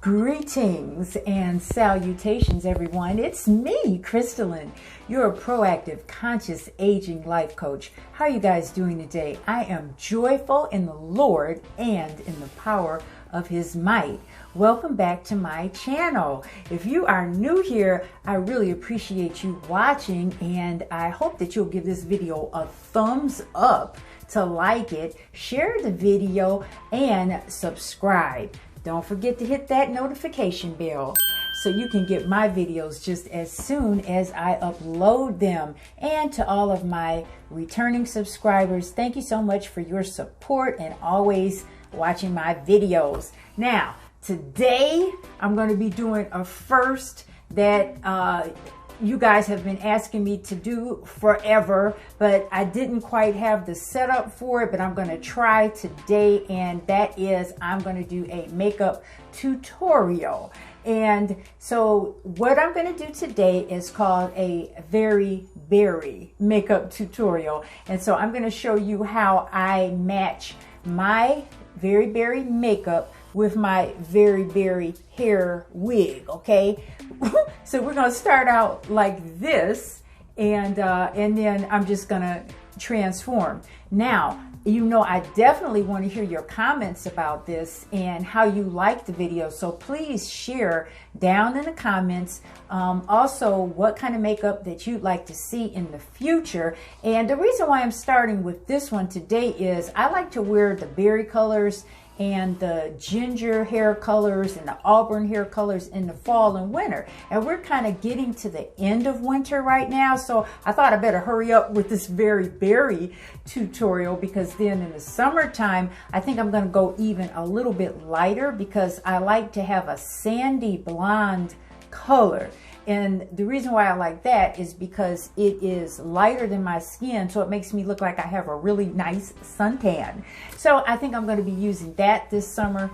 Greetings and salutations, everyone. It's me, Crystalline, your proactive, conscious aging life coach. How are you guys doing today? I am joyful in the Lord and in the power of His might. Welcome back to my channel. If you are new here, I really appreciate you watching, and I hope that you'll give this video a thumbs up to like it, share the video, and subscribe. Don't forget to hit that notification bell so you can get my videos just as soon as I upload them. And to all of my returning subscribers, thank you so much for your support and always watching my videos. Now, today I'm going to be doing a first that you guys have been asking me to do forever, but I didn't quite have the setup for it, but I'm going to try today, and that is I'm going to do a makeup tutorial. And so what I'm going to do today is called a very berry makeup tutorial. And so I'm going to show you how I match my very berry makeup with my very berry hair wig, okay? So we're gonna start out like this, and then I'm just gonna transform. Now, you know, I definitely want to hear your comments about this and how you like the video, so please share down in the comments also what kind of makeup that you'd like to see in the future. And the reason why I'm starting with this one today is I like to wear the berry colors and the ginger hair colors and the auburn hair colors in the fall and winter. And we're kind of getting to the end of winter right now, so I thought I better hurry up with this very berry tutorial, because then in the summertime, I think I'm gonna go even a little bit lighter because I like to have a sandy blonde color. And the reason why I like that is because it is lighter than my skin, so it makes me look like I have a really nice suntan. So I think I'm going to be using that this summer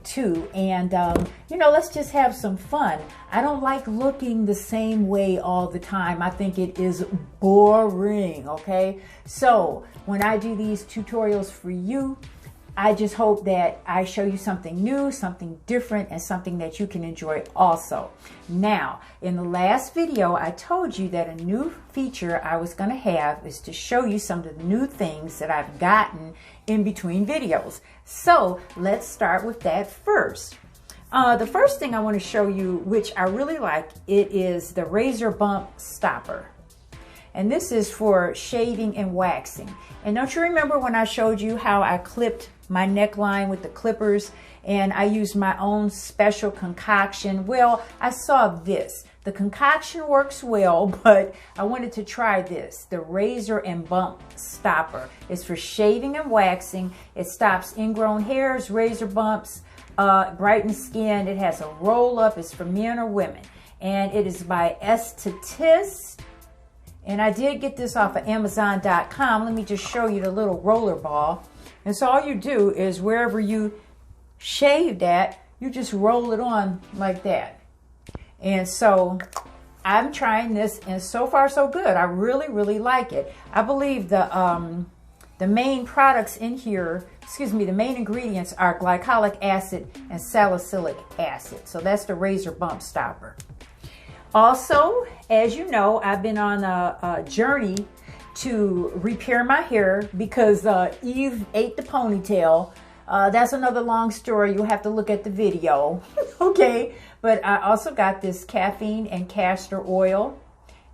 too. And you know, let's just have some fun. I don't like looking the same way all the time. I think it is boring, okay? So when I do these tutorials for you, I just hope that I show you something new, something different, and something that you can enjoy also. Now, in the last video, I told you that a new feature I was going to have is to show you some of the new things that I've gotten in between videos. So let's start with that first. The first thing I want to show you, which I really like, it is the razor bump stopper. And this is for shaving and waxing. And don't you remember when I showed you how I clipped my neckline with the clippers and I used my own special concoction? Well, I saw this. The concoction works well, but I wanted to try this, the razor and bump stopper. It's for shaving and waxing. It stops ingrown hairs, razor bumps, brightens skin. It has a roll up. It's for men or women. And it is by Tarteist. And I did get this off of Amazon.com. Let me just show you the little roller ball. And so all you do is wherever you shaved at, you just roll it on like that. And so I'm trying this, and so far so good. I really, really like it. I believe the main products in here, excuse me, the main ingredients are glycolic acid and salicylic acid. So that's the razor bump stopper. Also, as you know, I've been on a journey to repair my hair because Eve ate the ponytail. That's another long story. You'll have to look at the video. Okay, but I also got this caffeine and castor oil,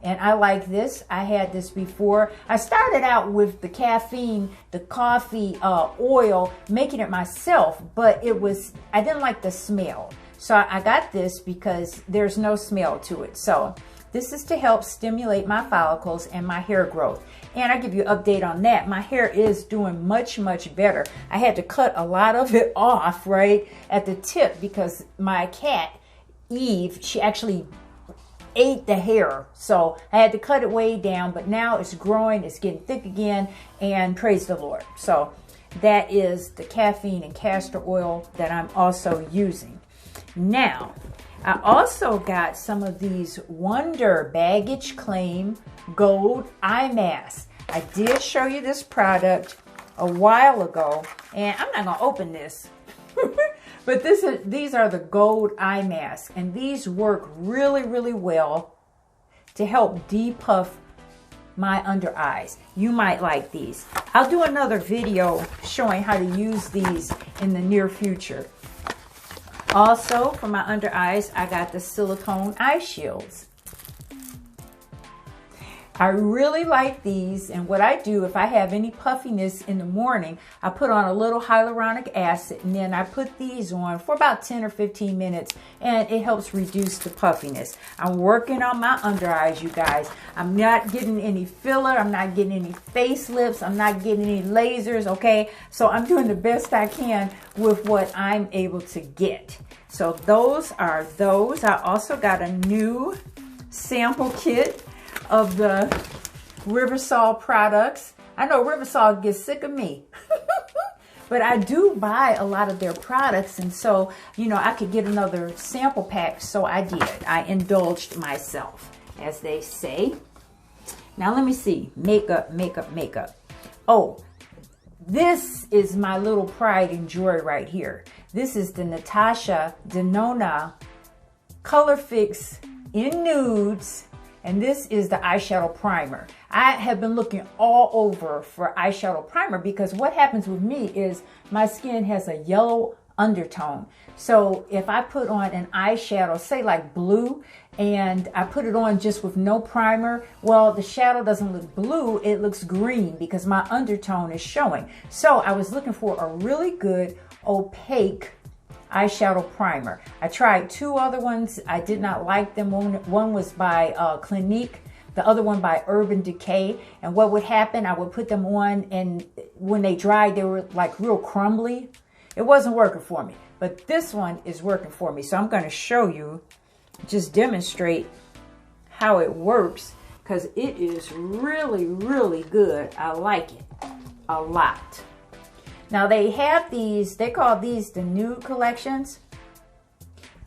and I like this. I had this before. I started out with the caffeine, the coffee oil, making it myself, but I didn't like the smell. So I got this because there's no smell to it. So this is to help stimulate my follicles and my hair growth. And I give you an update on that. My hair is doing much, much better. I had to cut a lot of it off right at the tip because my cat, Eve, she actually ate the hair. So I had to cut it way down, but now it's growing, it's getting thick again, and praise the Lord. So that is the caffeine and castor oil that I'm also using. Now, I also got some of these Wonder Baggage Claim Gold Eye Masks. I did show you this product a while ago, and I'm not going to open this, But these are the gold eye masks, and these work really, really well to help depuff my under eyes. You might like these. I'll do another video showing how to use these in the near future. Also, for my under eyes, I got the silicone eye shields. I really like these, and what I do if I have any puffiness in the morning, I put on a little hyaluronic acid, and then I put these on for about 10 or 15 minutes, and it helps reduce the puffiness. I'm working on my under eyes, you guys. I'm not getting any filler. I'm not getting any facelifts. I'm not getting any lasers, okay? So I'm doing the best I can with what I'm able to get. So those are those. I also got a new sample kit of the Riversol products. I know Riversol gets sick of me, but I do buy a lot of their products, and so, you know, I could get another sample pack, so I did. I indulged myself, as they say. Now let me see. Makeup, makeup, makeup. Oh, this is my little pride and joy right here. This is the Natasha Denona Color Fix in Nudes. And this is the eyeshadow primer. I have been looking all over for eyeshadow primer because what happens with me is my skin has a yellow undertone. So if I put on an eyeshadow, say like blue, and I put it on just with no primer, well, the shadow doesn't look blue, it looks green because my undertone is showing. So I was looking for a really good opaque eyeshadow primer. I tried two other ones. I did not like them. One was by Clinique, the other one by Urban Decay. And what would happen, I would put them on, and when they dried, they were like real crumbly. It wasn't working for me. But this one is working for me. So I'm going to show you, just demonstrate how it works, because it is really, really good. I like it a lot. Now they have these, they call these the nude collections,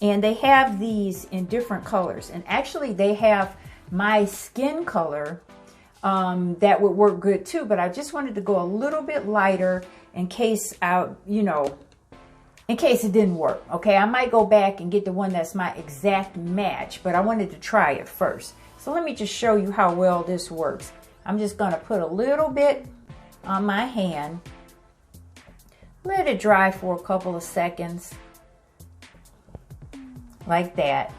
and they have these in different colors. And actually they have my skin color that would work good too, but I just wanted to go a little bit lighter in case in case it didn't work. Okay, I might go back and get the one that's my exact match, but I wanted to try it first. So let me just show you how well this works. I'm just gonna put a little bit on my hand. Let it dry for a couple of seconds, like that.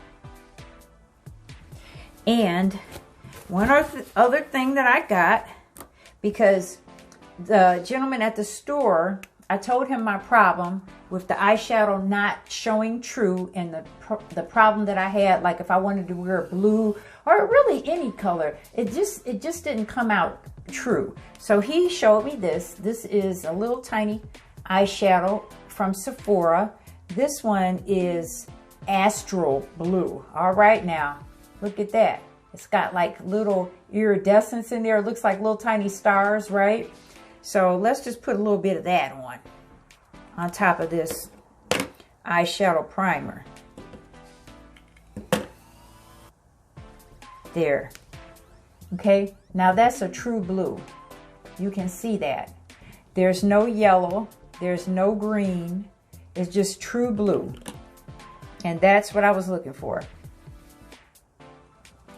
And one other thing that I got, because the gentleman at the store, I told him my problem with the eyeshadow not showing true, and the problem that I had, like if I wanted to wear blue or really any color, it just didn't come out true. So he showed me this. This is a little tiny eyeshadow from Sephora. This one is Astral Blue. All right, now look at that. It's got like little iridescence in there. It looks like little tiny stars, right? So let's just put a little bit of that on top of this eyeshadow primer. There. Okay, now that's a true blue. You can see that. There's no yellow. There's no green. It's just true blue. And that's what I was looking for.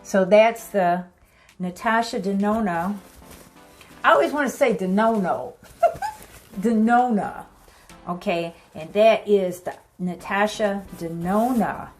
So that's the Natasha Denona. I always want to say Denona. Denona. Okay. And that is the Natasha Denona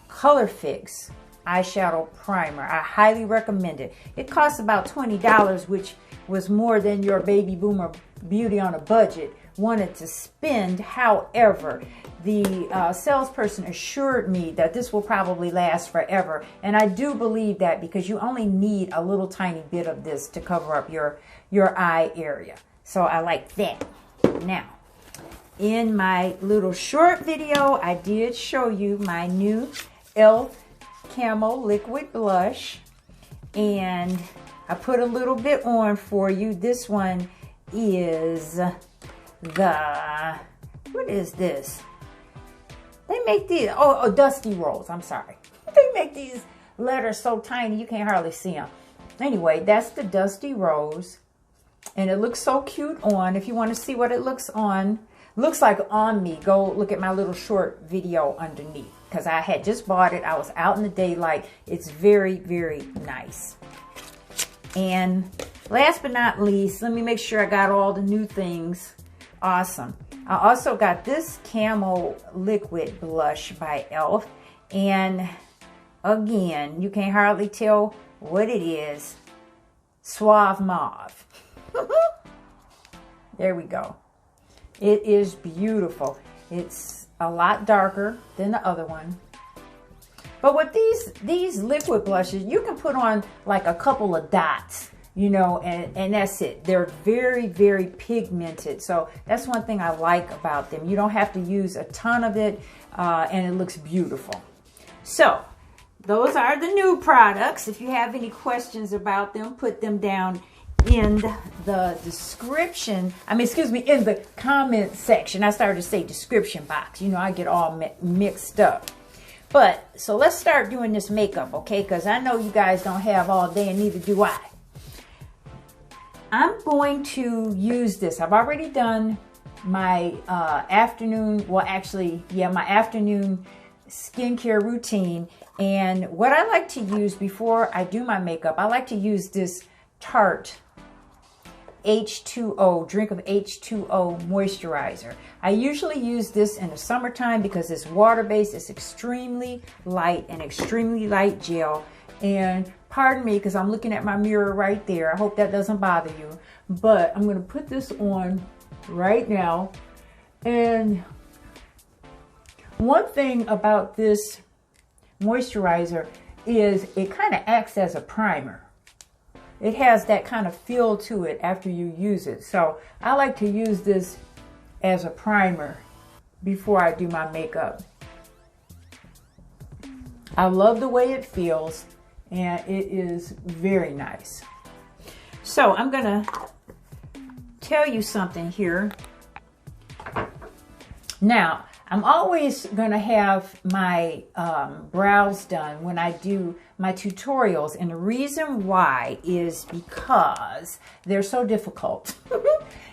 Color Fix eyeshadow primer. I highly recommend it. It costs about $20, which was more than your baby boomer beauty on a budget wanted to spend. However, the salesperson assured me that this will probably last forever, and I do believe that, because you only need a little tiny bit of this to cover up your eye area. So I like that. Now, in my little short video, I did show you my new e.l.f. Camo Liquid Blush, and I put a little bit on for you. This one is the, what is this? They make these, oh, Dusty Rose, I'm sorry. They make these letters so tiny you can't hardly see them. Anyway, that's the Dusty Rose, and it looks so cute on. If you want to see what it looks on looks like on me, go look at my little short video underneath, because I had just bought it. I was out in the daylight. It's very, very nice. And last but not least, let me make sure I got all the new things. Awesome. I also got this Camo Liquid Blush by e.l.f. And again, you can hardly tell what it is. Suave Mauve. There we go. It is beautiful. It's a lot darker than the other one. But with these liquid blushes, you can put on like a couple of dots, you know, and that's it. They're very, very pigmented. So that's one thing I like about them. You don't have to use a ton of it, and it looks beautiful. So those are the new products. If you have any questions about them, put them down in the description. in the comment section. I started to say description box. You know, I get all mixed up. But, so let's start doing this makeup, okay? Because I know you guys don't have all day, and neither do I. I'm going to use this. I've already done my afternoon, well, actually, yeah, my afternoon skincare routine. And what I like to use before I do my makeup, I like to use this Tarte H2O, Drink of H2O moisturizer. I usually use this in the summertime because it's water-based. It's extremely light, and extremely light gel. And pardon me because I'm looking at my mirror right there. I hope that doesn't bother you. But I'm going to put this on right now. And one thing about this moisturizer is it kind of acts as a primer. It has that kind of feel to it after you use it. So I like to use this as a primer before I do my makeup. I love the way it feels, and it is very nice. So I'm gonna tell you something here. Now, I'm always going to have my brows done when I do my tutorials. And the reason why is because they're so difficult.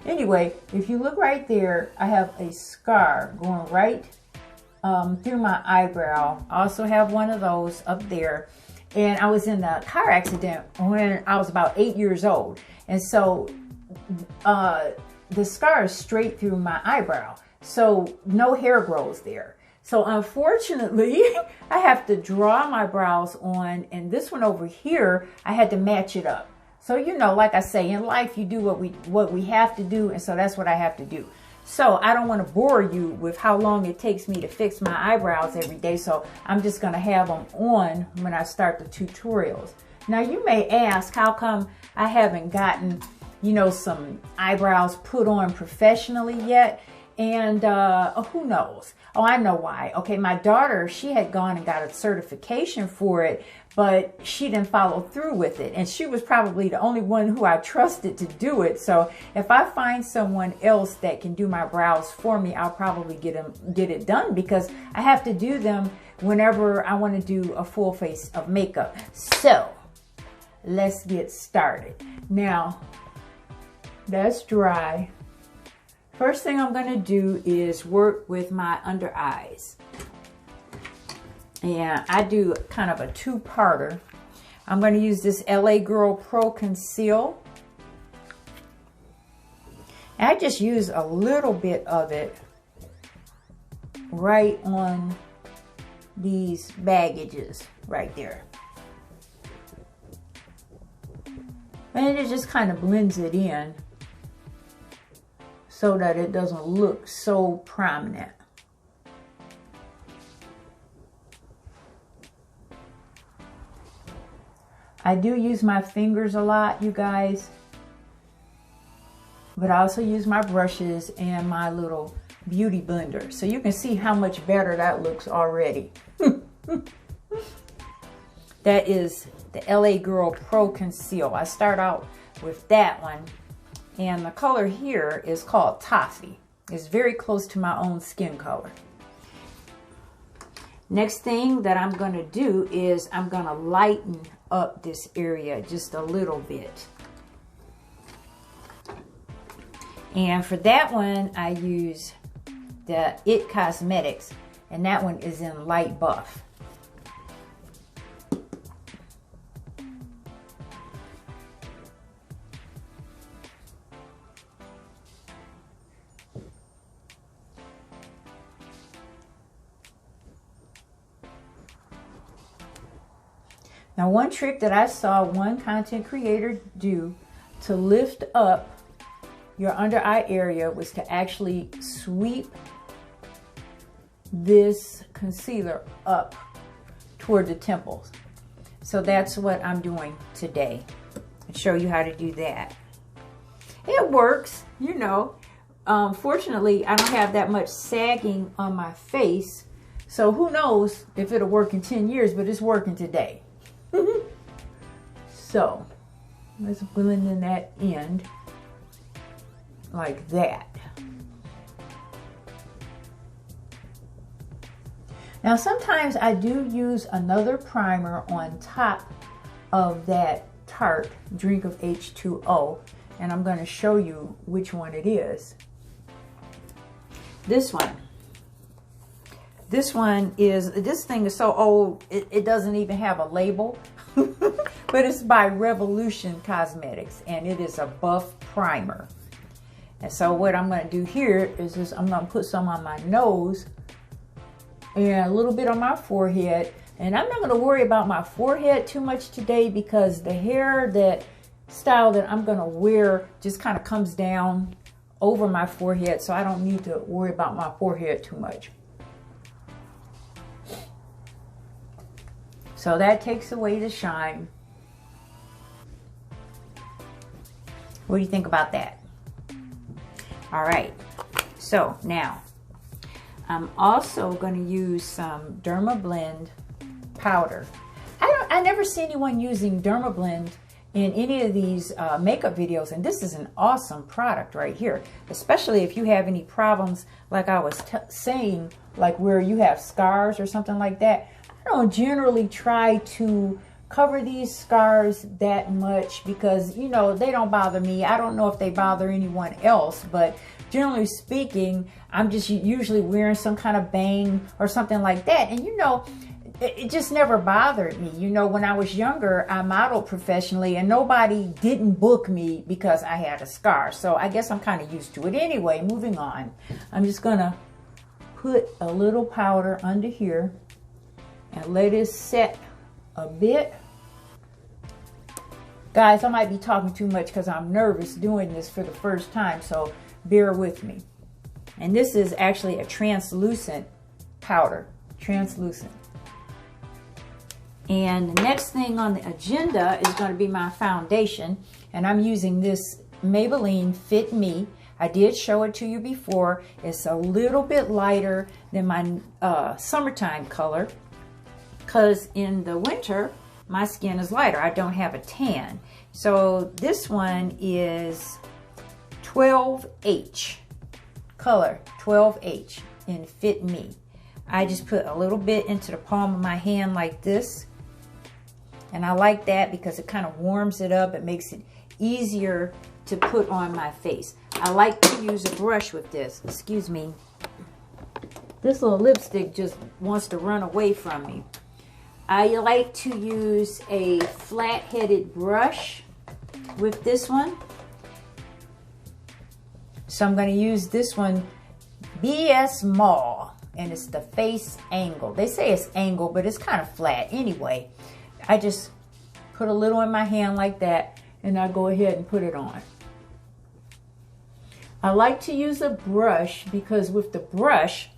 Anyway, if you look right there, I have a scar going right through my eyebrow. I also have one of those up there. And I was in a car accident when I was about 8 years old. And so the scar is straight through my eyebrow. So no hair grows there. So unfortunately, I have to draw my brows on, and this one over here, I had to match it up. So, you know, like I say, in life, you do what we have to do, and so that's what I have to do. So I don't want to bore you with how long it takes me to fix my eyebrows every day, so I'm just going to have them on when I start the tutorials. Now, you may ask, how come I haven't gotten, you know, some eyebrows put on professionally yet? And who knows? Oh, I know why. Okay, my daughter, she had gone and got a certification for it, but she didn't follow through with it. And she was probably the only one who I trusted to do it. So if I find someone else that can do my brows for me, I'll probably get it done, because I have to do them whenever I want to do a full face of makeup. So let's get started. Now, that's dry. First thing I'm going to do is work with my under eyes. And I do kind of a two-parter. I'm going to use this LA Girl Pro Conceal. And I just use a little bit of it right on these baggages right there. And it just kind of blends it in, so that it doesn't look so prominent. I do use my fingers a lot, you guys, but I also use my brushes and my little beauty blender. So you can see how much better that looks already. That is the LA Girl Pro Conceal. I start out with that one. And the color here is called Toffee. It's very close to my own skin color. Next thing that I'm going to do is I'm going to lighten up this area just a little bit. And for that one, I use the ItCosmetics, and that one is in light buff. Now, one trick that I saw one content creator do to lift up your under eye area was to actually sweep this concealer up toward the temples. So that's what I'm doing today. I'll show you how to do that. It works, you know. Fortunately, I don't have that much sagging on my face. So who knows if it'll work in 10 years, but it's working today. So let's blend in that end like that. Now sometimes I do use another primer on top of that Tarte Drink of H2O, and I'm going to show you which one it is. This one. This thing is so old, it doesn't even have a label. But it's by Revolution Cosmetics, and it is a buff primer. And so what I'm going to do here is just, I'm going to put some on my nose and a little bit on my forehead. And I'm not going to worry about my forehead too much today, because the hair style that I'm going to wear just kind of comes down over my forehead, so I don't need to worry about my forehead too much. So that takes away the shine. What do you think about that? All right, so now I'm also going to use some Dermablend powder. I never see anyone using Dermablend in any of these makeup videos, and this is an awesome product right here, especially if you have any problems like I was saying, like where you have scars or something like that. I don't generally try to cover these scars that much because, you know, they don't bother me. I don't know if they bother anyone else, but generally speaking, I'm just usually wearing some kind of bang or something like that. And, you know, it just never bothered me. You know, when I was younger, I modeled professionally and nobody didn't book me because I had a scar. So I guess I'm kind of used to it. Anyway, moving on. I'm just going to put a little powder under here and let it set a bit. Guys, I might be talking too much because I'm nervous doing this for the first time, so bear with me. And this is actually a translucent powder, translucent. And the next thing on the agenda is going to be my foundation, and I'm using this Maybelline Fit Me. I did show it to you before. It's a little bit lighter than my summertime color, because in the winter my skin is lighter. I don't have a tan. So this one is 12H, color 12H in Fit Me. I just put a little bit into the palm of my hand like this. And I like that because it kind of warms it up. It makes it easier to put on my face. I like to use a brush with this. Excuse me. This little lipstick just wants to run away from me. I like to use a flat-headed brush with this one. So I'm going to use this one, BS Mall, and it's the face angle. They say it's angle, but it's kind of flat. Anyway, I just put a little in my hand like that, and I go ahead and put it on. I like to use a brush because with the brush,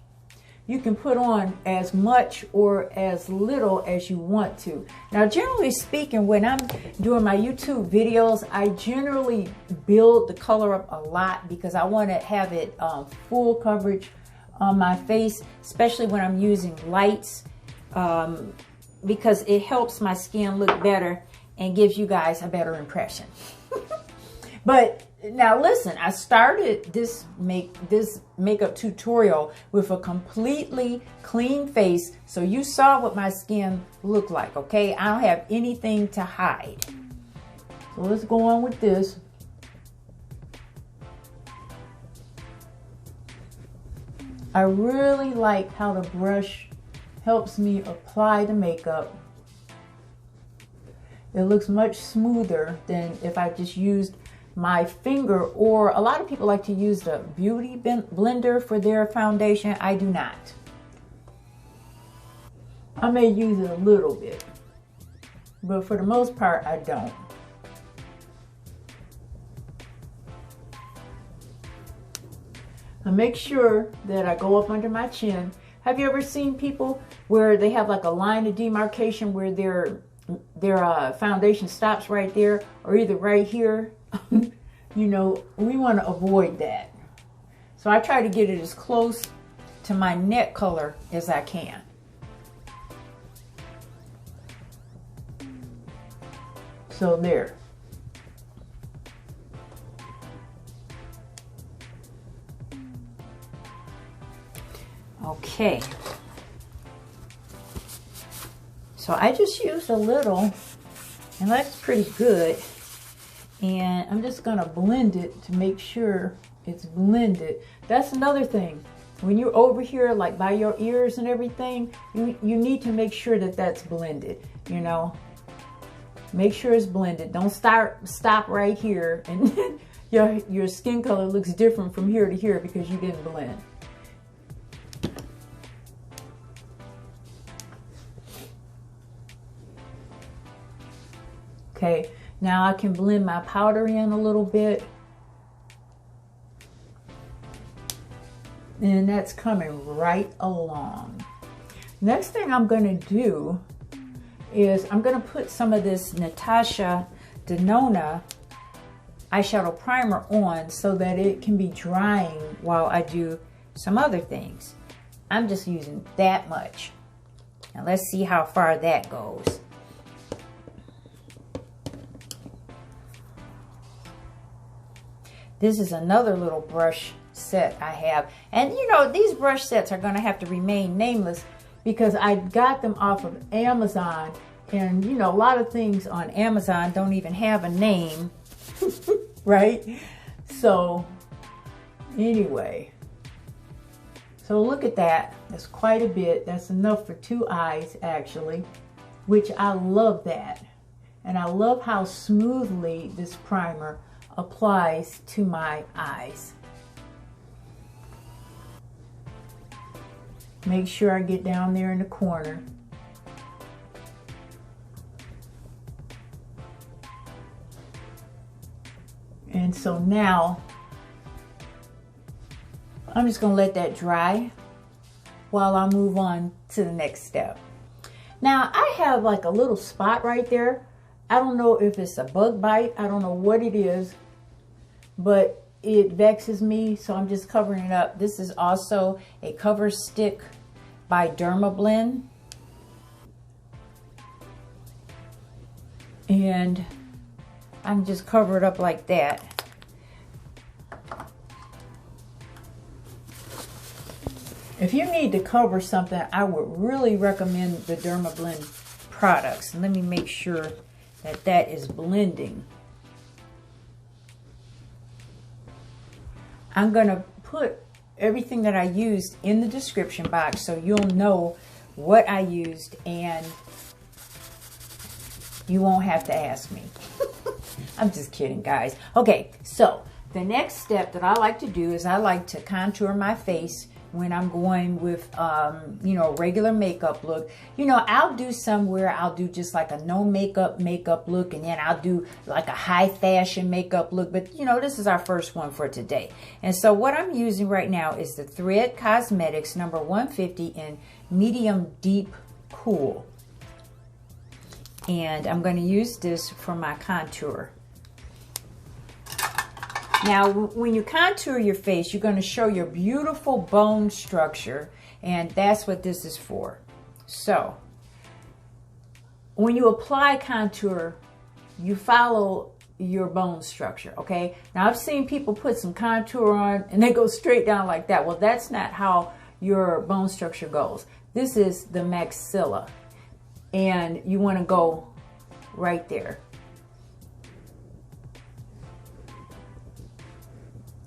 you can put on as much or as little as you want to. Now, generally speaking, when I'm doing my YouTube videos, I generally build the color up a lot because I want to have it full coverage on my face, especially when I'm using lights, because it helps my skin look better and gives you guys a better impression. But now listen, I started this makeup tutorial with a completely clean face, so you saw what my skin looked like, okay? I don't have anything to hide. So let's go on with this. I really like how the brush helps me apply the makeup. It looks much smoother than if I just used my finger, or a lot of people like to use the beauty blender for their foundation. I do not. I may use it a little bit, but for the most part, I don't. I make sure that I go up under my chin. Have you ever seen people where they have like a line of demarcation where their foundation stops right there, or either right here? You know, we want to avoid that. So I try to get it as close to my neck color as I can. So there. Okay. So I just used a little, and that's pretty good. And I'm just gonna blend it to make sure it's blended. That's another thing. When you're over here, like by your ears and everything, you need to make sure that that's blended, you know. Make sure it's blended. Don't stop right here and your skin color looks different from here to here because you didn't blend. Okay, now I can blend my powder in a little bit. And that's coming right along. Next thing I'm gonna do is I'm gonna put some of this Natasha Denona eyeshadow primer on so that it can be drying while I do some other things. I'm just using that much. Now let's see how far that goes. This is another little brush set I have. And you know, these brush sets are gonna have to remain nameless because I got them off of Amazon. And you know, a lot of things on Amazon don't even have a name, right? So anyway, so look at that. That's quite a bit. That's enough for 2 eyes actually, which I love that. And I love how smoothly this primer applies to my eyes. Make sure I get down there in the corner. And so now I'm just gonna let that dry while I move on to the next step. Now I have like a little spot right there. I don't know if it's a bug bite. I don't know what it is, but it vexes me, so I'm just covering it up. This is also a cover stick by Dermablend. And I'm just cover it up like that. If you need to cover something, I would really recommend the Dermablend products. And let me make sure that that is blending. I'm gonna put everything that I used in the description box so you'll know what I used and you won't have to ask me. I'm just kidding, guys. Okay, so the next step that I like to do is I like to contour my face when I'm going with, you know, regular makeup look. You know, I'll do somewhere, I'll do just like a no makeup look, and then I'll do like a high fashion makeup look. But, you know, this is our first one for today. And so what I'm using right now is the ItCosmetics number 150 in medium deep cool. And I'm going to use this for my contour. Now, when you contour your face, you're going to show your beautiful bone structure, and that's what this is for. So, when you apply contour, you follow your bone structure, okay? Now, I've seen people put some contour on, and they go straight down like that. Well, that's not how your bone structure goes. This is the maxilla, and you want to go right there.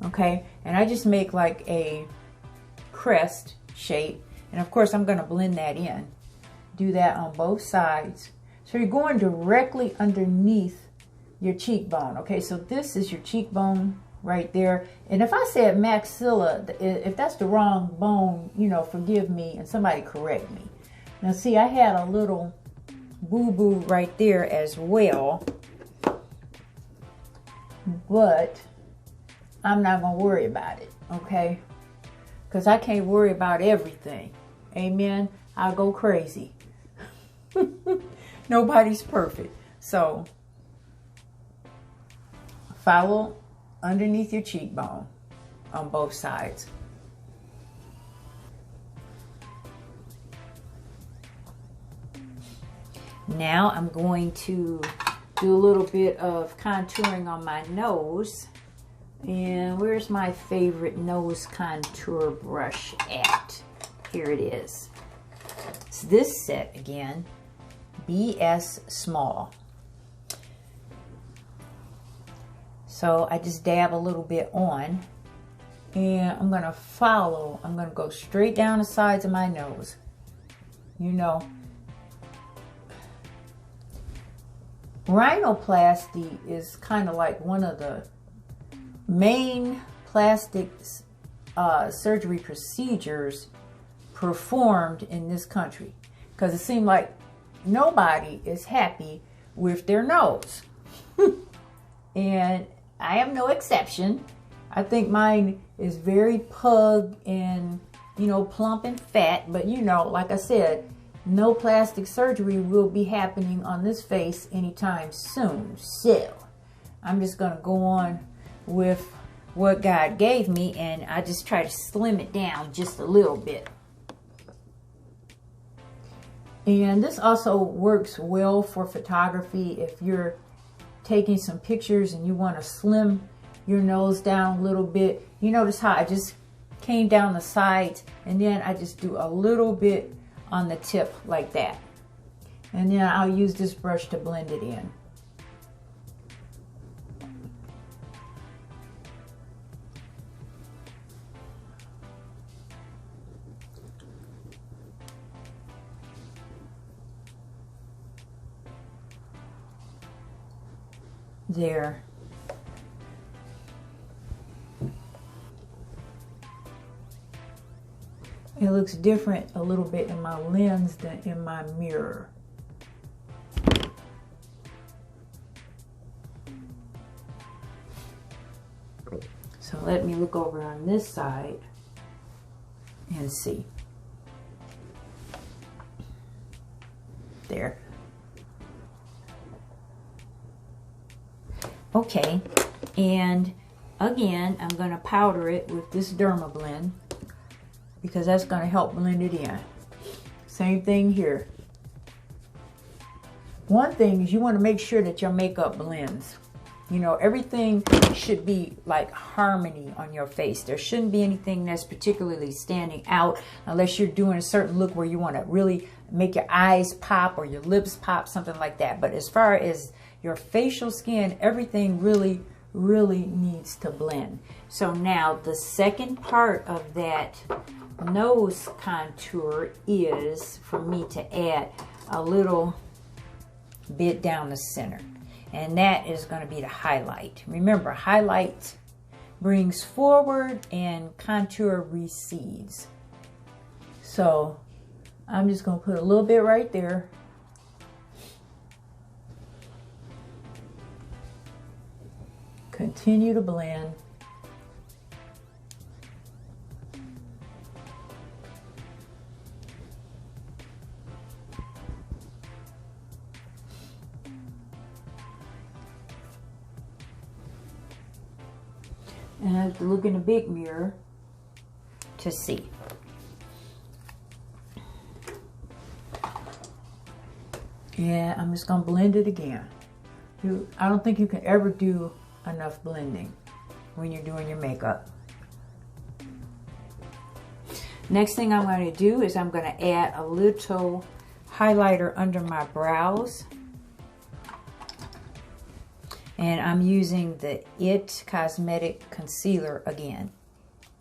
Okay, and I just make like a crest shape. And of course, I'm going to blend that in. Do that on both sides. So you're going directly underneath your cheekbone. Okay, so this is your cheekbone right there. And if I said maxilla, if that's the wrong bone, you know, forgive me and somebody correct me. Now see, I had a little boo-boo right there as well. But I'm not going to worry about it, okay? Because I can't worry about everything. Amen? I'll go crazy. Nobody's perfect. So, follow underneath your cheekbone on both sides. Now I'm going to do a little bit of contouring on my nose. And where's my favorite nose contour brush at? Here it is. It's this set again, BS Small. So I just dab a little bit on, and I'm gonna follow. I'm gonna go straight down the sides of my nose. You know, rhinoplasty is kind of like one of the main plastic surgery procedures performed in this country, because it seemed like nobody is happy with their nose. And I am no exception. I think mine is very pug and, you know, plump and fat, but you know, like I said, no plastic surgery will be happening on this face anytime soon. So I'm just gonna go on with what God gave me, and I just try to slim it down just a little bit. And this also works well for photography. If you're taking some pictures and you want to slim your nose down a little bit, you notice how I just came down the sides, and then I just do a little bit on the tip like that. And then I'll use this brush to blend it in. There. It looks different a little bit in my lens than in my mirror. So let me look over on this side and see. There. Okay, and again, I'm going to powder it with this Dermablend, because that's going to help blend it in. Same thing here. One thing is you want to make sure that your makeup blends. You know, everything should be like harmony on your face. There shouldn't be anything that's particularly standing out unless you're doing a certain look where you want to really make your eyes pop or your lips pop, something like that. But as far as your facial skin, everything really needs to blend. So now the second part of that nose contour is for me to add a little bit down the center, and that is going to be the highlight. Remember, highlight brings forward and contour recedes. So I'm just going to put a little bit right there. Continue to blend. And I have to look in the big mirror to see. Yeah, I'm just gonna blend it again. I don't think you can ever do enough blending when you're doing your makeup. Next thing I'm going to do is I'm going to add a little highlighter under my brows. And I'm using the ItCosmetics Concealer again.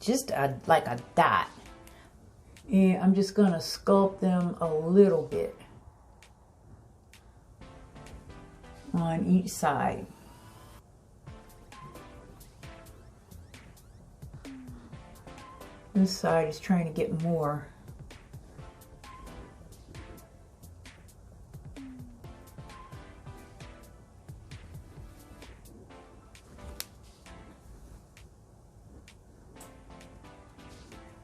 Just like a dot. And I'm just going to sculpt them a little bit on each side. This side is trying to get more.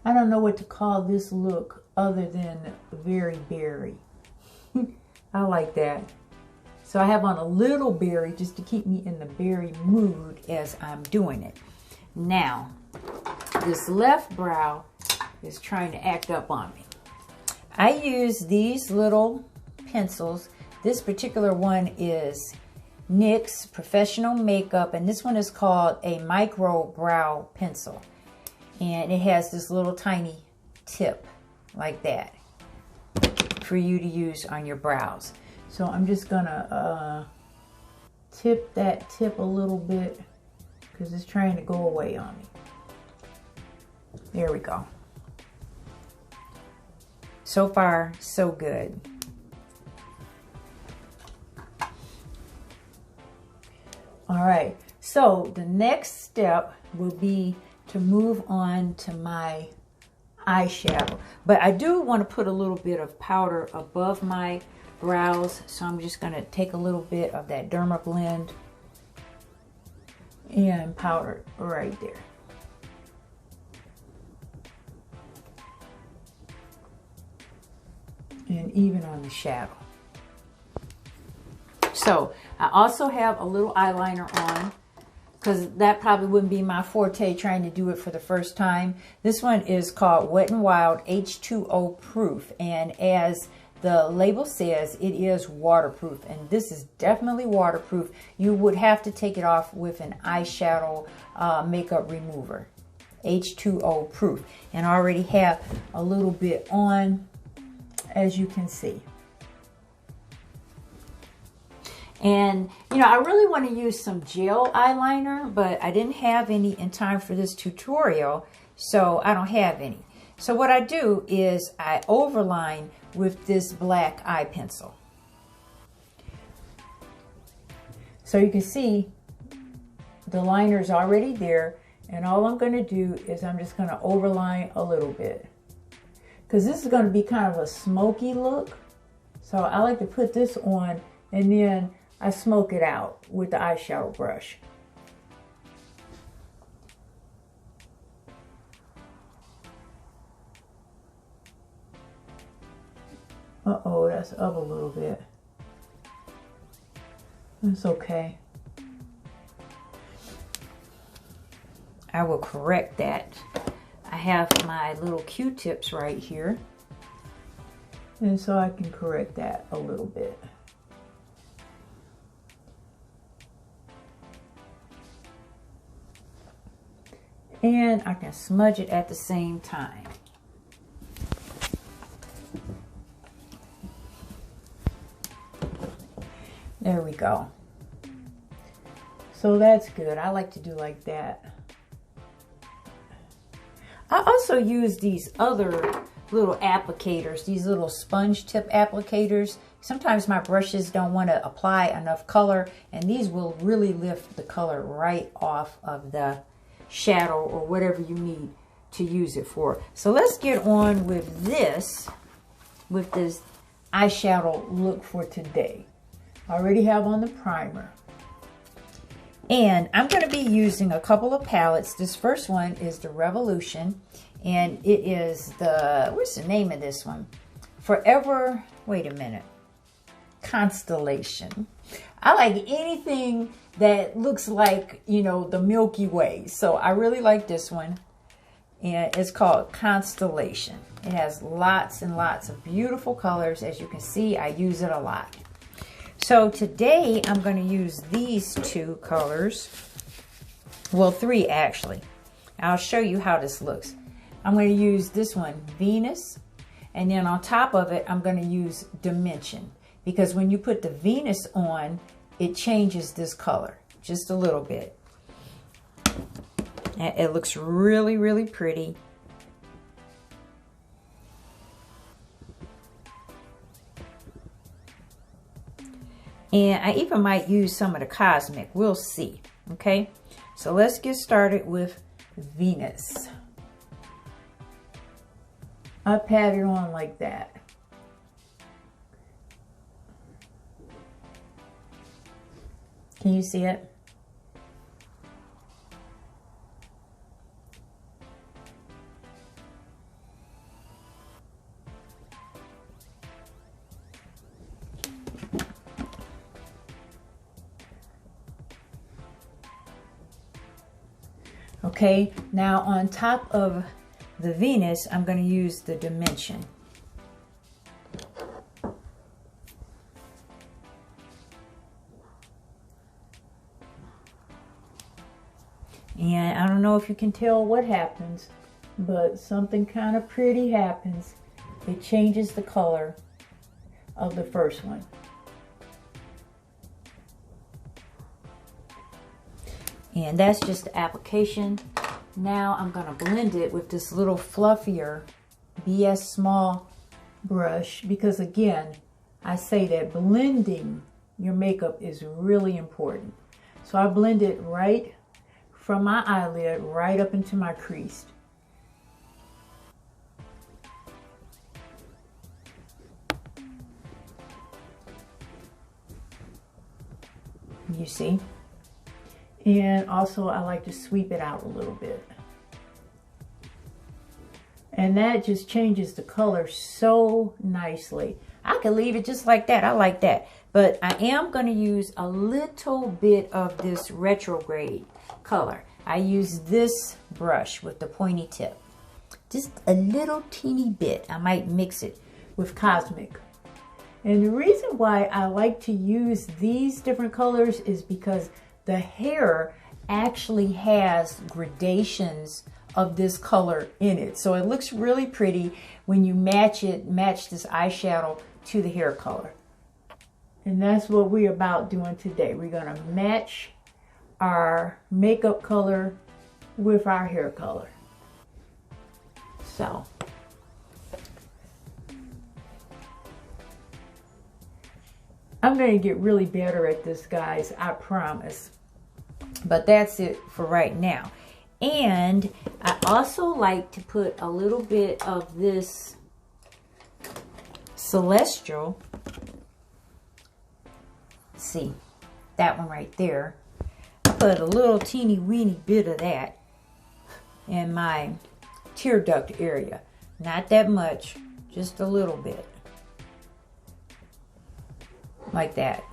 I don't know what to call this look other than very berry. I like that. So I have on a little berry just to keep me in the berry mood as I'm doing it. Now, this left brow is trying to act up on me. I use these little pencils. This particular one is NYX Professional Makeup, and this one is called a micro brow pencil. And it has this little tiny tip like that for you to use on your brows. So I'm just gonna tip that tip a little bit because it's trying to go away on me. There we go. So far, so good. All right, so the next step will be to move on to my eyeshadow. But I do want to put a little bit of powder above my brows, so I'm just going to take a little bit of that Dermablend and powder right there. And even on the shadow. So I also have a little eyeliner on, because that probably wouldn't be my forte trying to do it for the first time. This one is called Wet n Wild H2O Proof, and as the label says, it is waterproof, and this is definitely waterproof. You would have to take it off with an eyeshadow makeup remover. H2O Proof, and I already have a little bit on, as you can see. And, you know, I really want to use some gel eyeliner, but I didn't have any in time for this tutorial, so I don't have any. So what I do is I overline with this black eye pencil. So you can see the liner's already there, and all I'm going to do is I'm just going to overline a little bit, because this is going to be kind of a smoky look. So I like to put this on and then I smoke it out with the eyeshadow brush. Uh-oh, that's up a little bit. That's okay. I will correct that. I have my little Q-tips right here, and so I can correct that a little bit. And I can smudge it at the same time. There we go. So that's good. I like to do like that. I also use these other little applicators, these little sponge tip applicators. Sometimes my brushes don't want to apply enough color, and these will really lift the color right off of the shadow or whatever you need to use it for. So let's get on with this eyeshadow look for today. I already have on the primer. And I'm going to be using a couple of palettes. This first one is the Revolution, and it is the, what's the name of this one? Forever, wait a minute, Constellation. I like anything that looks like, you know, the Milky Way. So I really like this one. And it's called Constellation. It has lots and lots of beautiful colors. As you can see, I use it a lot. So today I'm going to use these two colors. Well, three actually. I'll show you how this looks. I'm going to use this one, Venus. And then on top of it, I'm going to use Dimension. Because when you put the Venus on, it changes this color just a little bit. And it looks really, really pretty. And I even might use some of the Cosmic. We'll see. Okay, so let's get started with Venus. I pat it on like that. Can you see it? Okay, now on top of the Venus, I'm going to use the Dimension. And I don't know if you can tell what happens, but something kind of pretty happens. It changes the color of the first one. And that's just the application. Now I'm going to blend it with this little fluffier BS Small brush, because again, I say that blending your makeup is really important. So I blend it right from my eyelid right up into my crease. You see? And also I like to sweep it out a little bit. And that just changes the color so nicely. I could leave it just like that. I like that. But I am going to use a little bit of this Retrograde color. I use this brush with the pointy tip. Just a little teeny bit. I might mix it with Cosmic. And the reason why I like to use these different colors is because the hair actually has gradations of this color in it. So it looks really pretty when you match this eyeshadow to the hair color. And that's what we're about doing today. We're gonna match our makeup color with our hair color. So I'm going to get really better at this, guys, I promise. But that's it for right now. And I also like to put a little bit of this Celestial. See, that one right there. I put a little teeny weeny bit of that in my tear duct area. Not that much, just a little bit. Like that.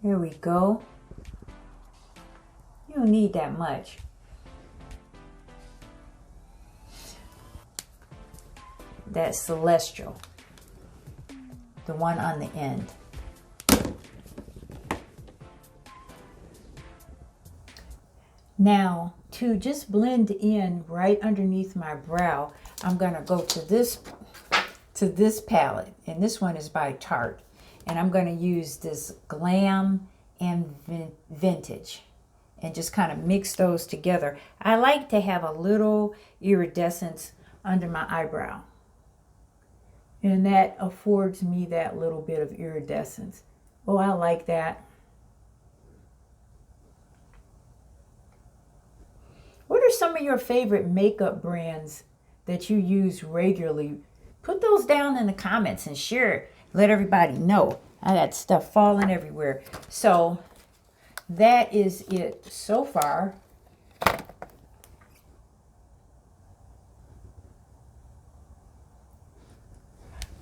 There we go. You don't need that much. That Celestial. The one on the end. Now, to just blend in right underneath my brow, I'm going to go to this palette. And this one is by Tarte. And I'm going to use this Glam and Vintage. And just kind of mix those together. I like to have a little iridescence under my eyebrow. And that affords me that little bit of iridescence. Oh, I like that. What are some of your favorite makeup brands that you use regularly? Put those down in the comments and share it. Let everybody know. I got stuff falling everywhere. So that is it so far.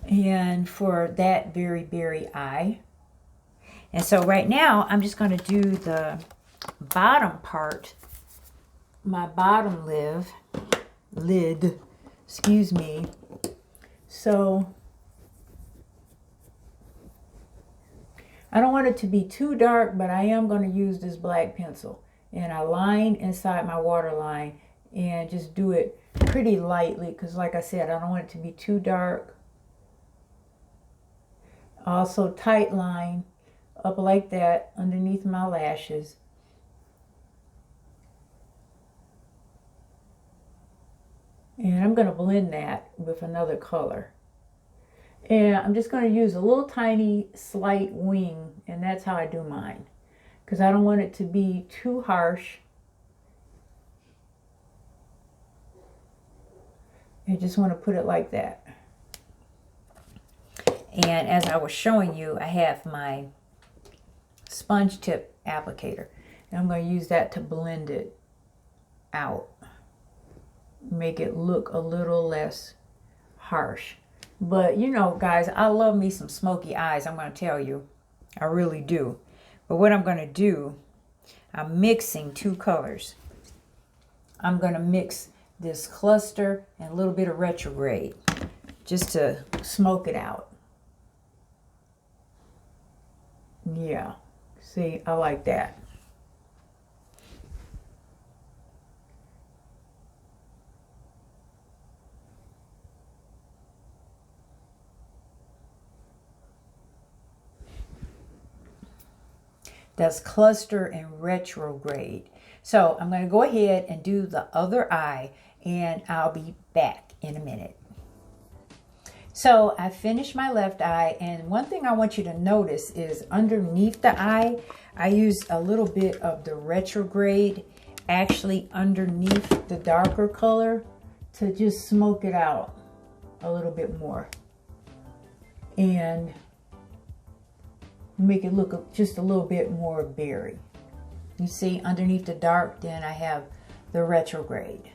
And for that very berry eye. And so right now I'm just going to do the bottom part, my bottom lid, excuse me. So I don't want it to be too dark, but I am going to use this black pencil. And I line inside my waterline and just do it pretty lightly because like I said, I don't want it to be too dark. Also tight line up like that underneath my lashes. And I'm going to blend that with another color. And I'm just going to use a little tiny slight wing, and that's how I do mine, because I don't want it to be too harsh. I just want to put it like that. And as I was showing you, I have my sponge tip applicator, and I'm going to use that to blend it out, make it look a little less harsh. But you know, guys, I love me some smoky eyes. I'm going to tell you, I really do. But what I'm going to do, I'm mixing two colors. I'm going to mix this cluster and a little bit of retrograde just to smoke it out. Yeah, see, I like that. That's cluster and retrograde. So I'm going to go ahead and do the other eye, and I'll be back in a minute. So I finished my left eye, and one thing I want you to notice is underneath the eye, I used a little bit of the retrograde actually underneath the darker color to just smoke it out a little bit more and make it look just a little bit more berry. You see, underneath the dark, then I have the retrograde.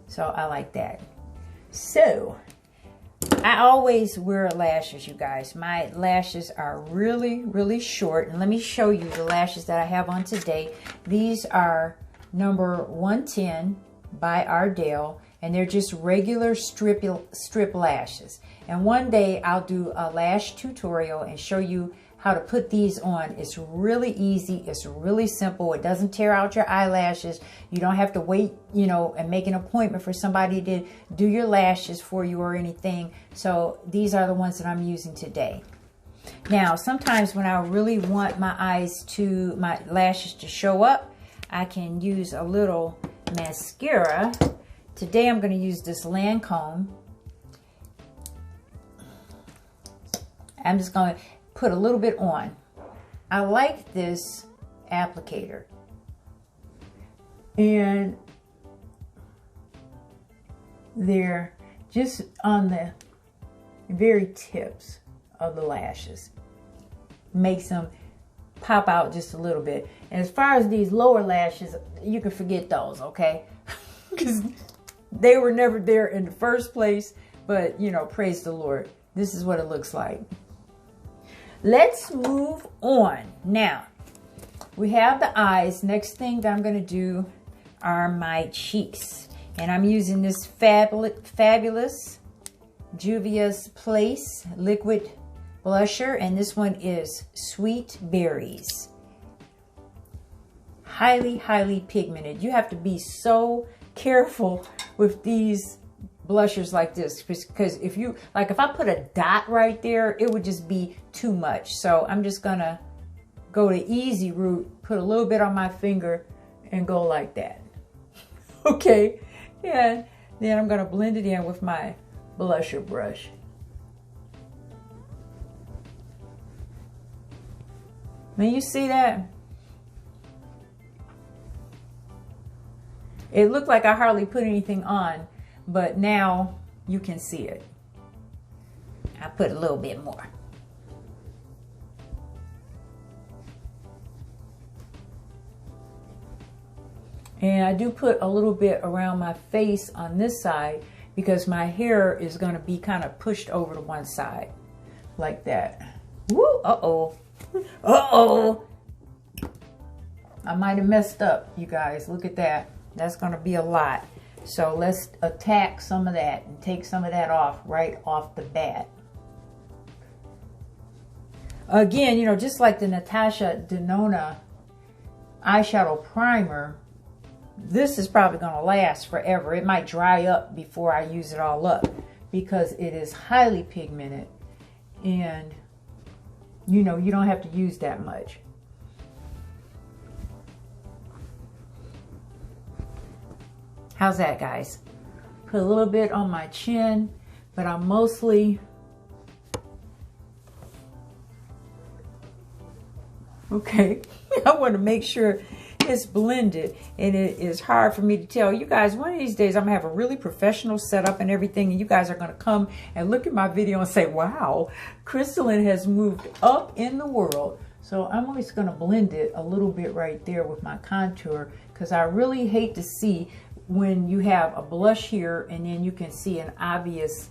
So I like that. So I always wear lashes, you guys. My lashes are really, really short. And let me show you the lashes that I have on today. These are number 110 by Ardell, and they're just regular strip lashes. And one day I'll do a lash tutorial and show you how to put these on. It's really easy. It's really simple. It doesn't tear out your eyelashes. You don't have to wait, you know, and make an appointment for somebody to do your lashes for you or anything. So these are the ones that I'm using today. Now, sometimes when I really want my lashes to show up, I can use a little mascara. Today I'm going to use this Lancome. I'm just going to put a little bit on. I like this applicator, and they're just on the very tips of the lashes. Makes them pop out just a little bit. And as far as these lower lashes, you can forget those, okay? Because they were never there in the first place. But, you know, praise the Lord. This is what it looks like. Let's move on. Now, we have the eyes. Next thing that I'm going to do are my cheeks. And I'm using this fabulous Juvia's Place liquid blusher. And this one is Sweet Berries. Highly, highly pigmented. You have to be so careful with these blushers like this, because if I put a dot right there, it would just be too much. So I'm just gonna go the easy route, put a little bit on my finger and go like that. Okay, and then I'm gonna blend it in with my blusher brush. Now you see that? It looked like I hardly put anything on, but now you can see it. I put a little bit more. And I do put a little bit around my face on this side because my hair is going to be kind of pushed over to one side like that. Woo, uh-oh. Uh-oh. I might have messed up, you guys. Look at that. That's going to be a lot. So let's attack some of that and take some of that off right off the bat. Again, you know, just like the Natasha Denona eyeshadow primer, this is probably going to last forever. It might dry up before I use it all up because it is highly pigmented, and you know, you don't have to use that much. How's that, guys? Put a little bit on my chin, but I'm mostly, okay, I want to make sure it's blended, and it is hard for me to tell. You guys, one of these days I'm gonna have a really professional setup and everything, and you guys are gonna come and look at my video and say, wow, Crystalline has moved up in the world. So I'm always gonna blend it a little bit right there with my contour, because I really hate to see when you have a blush here and then you can see an obvious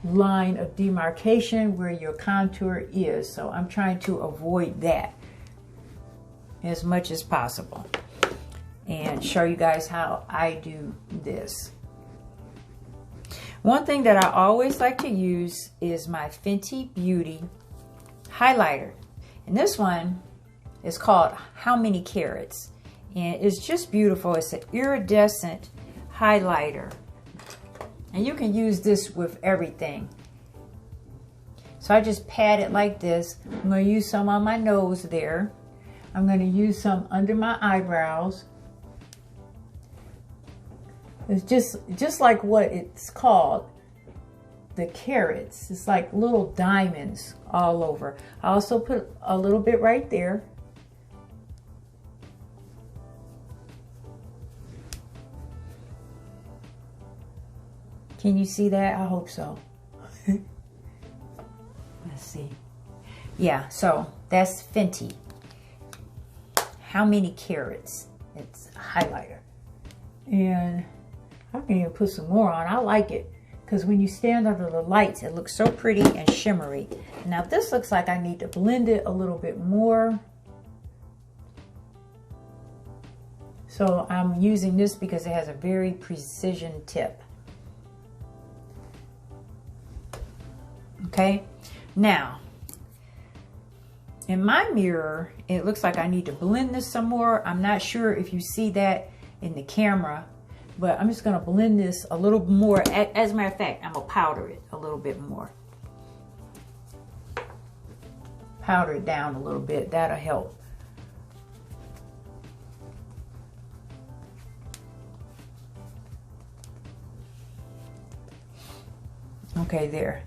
line of demarcation where your contour is. So I'm trying to avoid that as much as possible and show you guys how I do this. One thing that I always like to use is my Fenty Beauty highlighter, and this one is called How Many Carats, and it's just beautiful. It's an iridescent highlighter, and you can use this with everything. So I just pat it like this. I'm going to use some on my nose there. I'm going to use some under my eyebrows. It's just like what it's called, the carats. It's like little diamonds all over. I also put a little bit right there. Can you see that? I hope so. Let's see. Yeah, so that's Fenty. How Many Carats? It's a highlighter. And I can even put some more on. I like it because when you stand under the lights, it looks so pretty and shimmery. Now this looks like I need to blend it a little bit more. So I'm using this because it has a very precision tip. Okay, now in my mirror, it looks like I need to blend this some more. I'm not sure if you see that in the camera, but I'm just gonna blend this a little more. As a matter of fact, I'm gonna powder it a little bit more. Powder it down a little bit, that'll help. Okay, there.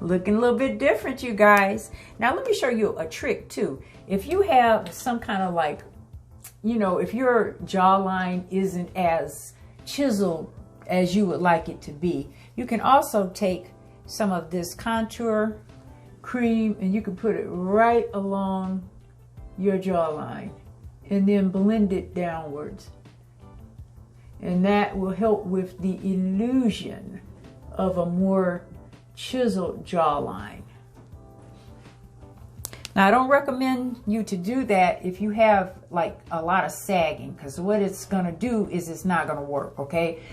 Looking a little bit different, you guys. Now let me show you a trick too. If you have some kind of like, you know, if your jawline isn't as chiseled as you would like it to be, you can also take some of this contour cream and you can put it right along your jawline and then blend it downwards. And that will help with the illusion of a more chiseled jawline. Now I don't recommend you to do that if you have like a lot of sagging, because what it's gonna do is it's not gonna work, okay?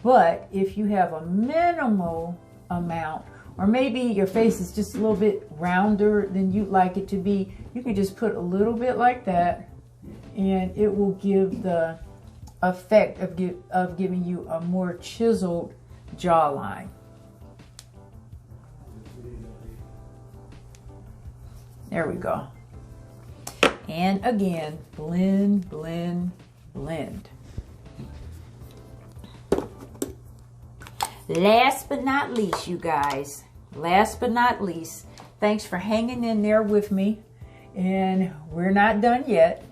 But if you have a minimal amount, or maybe your face is just a little bit rounder than you'd like it to be, you can just put a little bit like that and it will give the effect of giving you a more chiseled jawline. There we go. And again, blend, blend, blend. Last but not least, you guys, last but not least, thanks for hanging in there with me. And we're not done yet.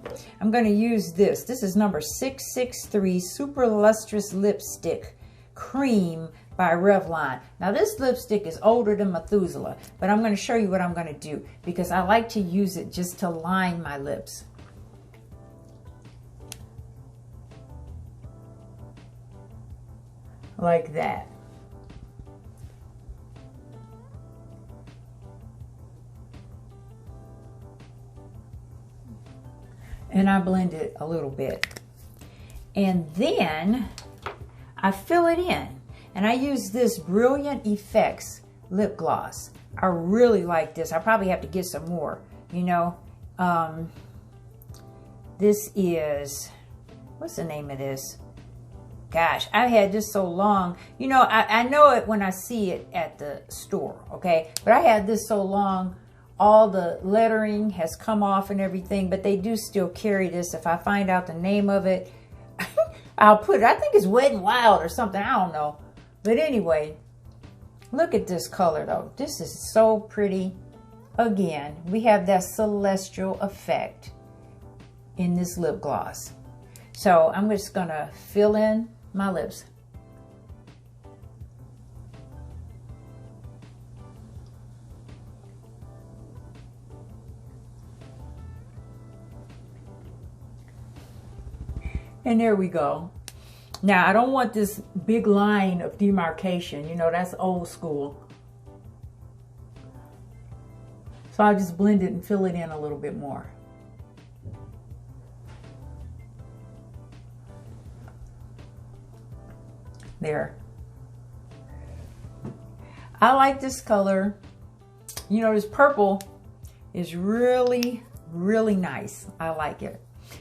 I'm going to use this. This is number 663 Super Lustrous Lipstick Cream by Revlon. Now this lipstick is older than Methuselah, but I'm going to show you what I'm going to do because I like to use it just to line my lips. Like that. And I blend it a little bit. And then I fill it in. And I use this Brilliant Effects lip gloss. I really like this. I probably have to get some more, you know. This is, what's the name of this? Gosh, I've had this so long. You know, I know it when I see it at the store, okay? But I had this so long, all the lettering has come off and everything, but they do still carry this. If I find out the name of it, I'll put it, I think it's Wet and Wild or something, I don't know. But anyway, look at this color though. This is so pretty. Again, we have that celestial effect in this lip gloss. So I'm just gonna fill in my lips. And there we go. Now, I don't want this big line of demarcation. You know, that's old school. So I'll just blend it and fill it in a little bit more. There. I like this color. You know, this purple is really, really nice. I like it.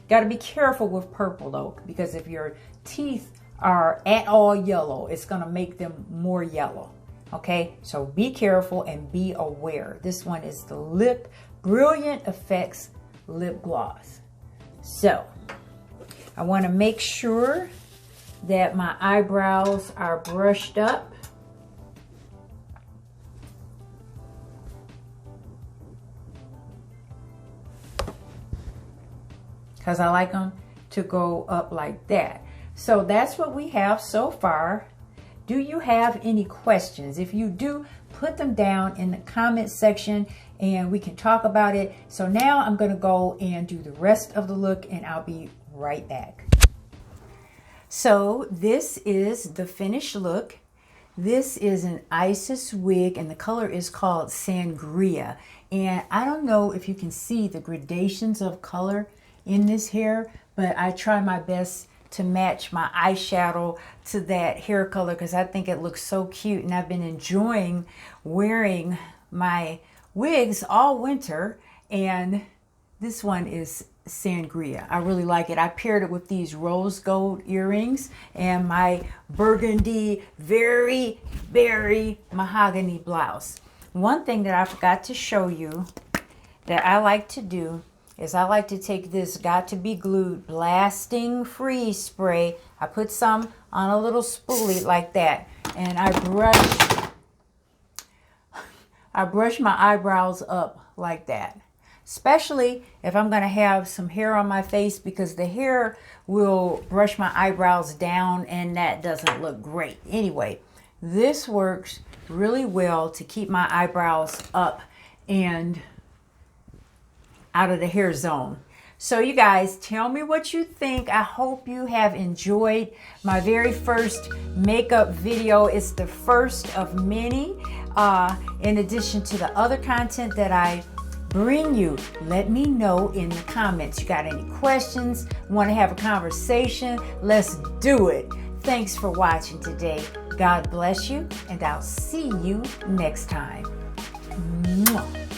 Got to be careful with purple though, because if your teeth are at all yellow, it's going to make them more yellow. Okay, so be careful and be aware. This one is the Lip Brilliant Effects Lip Gloss. So I want to make sure that my eyebrows are brushed up. Because I like them to go up like that. So that's what we have so far. Do you have any questions? If you do, put them down in the comment section and we can talk about it. So now I'm going to go and do the rest of the look and I'll be right back. So this is the finished look. This is an Isis wig and the color is called Sangria. And I don't know if you can see the gradations of color in this hair, but I try my best to match my eyeshadow to that hair color because I think it looks so cute, and I've been enjoying wearing my wigs all winter, and this one is Sangria. I really like it. I paired it with these rose gold earrings and my burgundy very berry mahogany blouse. One thing that I forgot to show you that I like to do is I like to take this Got to Be Glued Blasting Freeze Spray. I put some on a little spoolie like that, and I brush my eyebrows up like that. Especially if I'm gonna have some hair on my face, because the hair will brush my eyebrows down and that doesn't look great. Anyway, this works really well to keep my eyebrows up and out of the hair zone. So you guys, tell me what you think. I hope you have enjoyed my very first makeup video. It's the first of many, in addition to the other content that I bring you. Let me know in the comments. You got any questions? Want to have a conversation? Let's do it. Thanks for watching today. God bless you, and I'll see you next time. Mwah.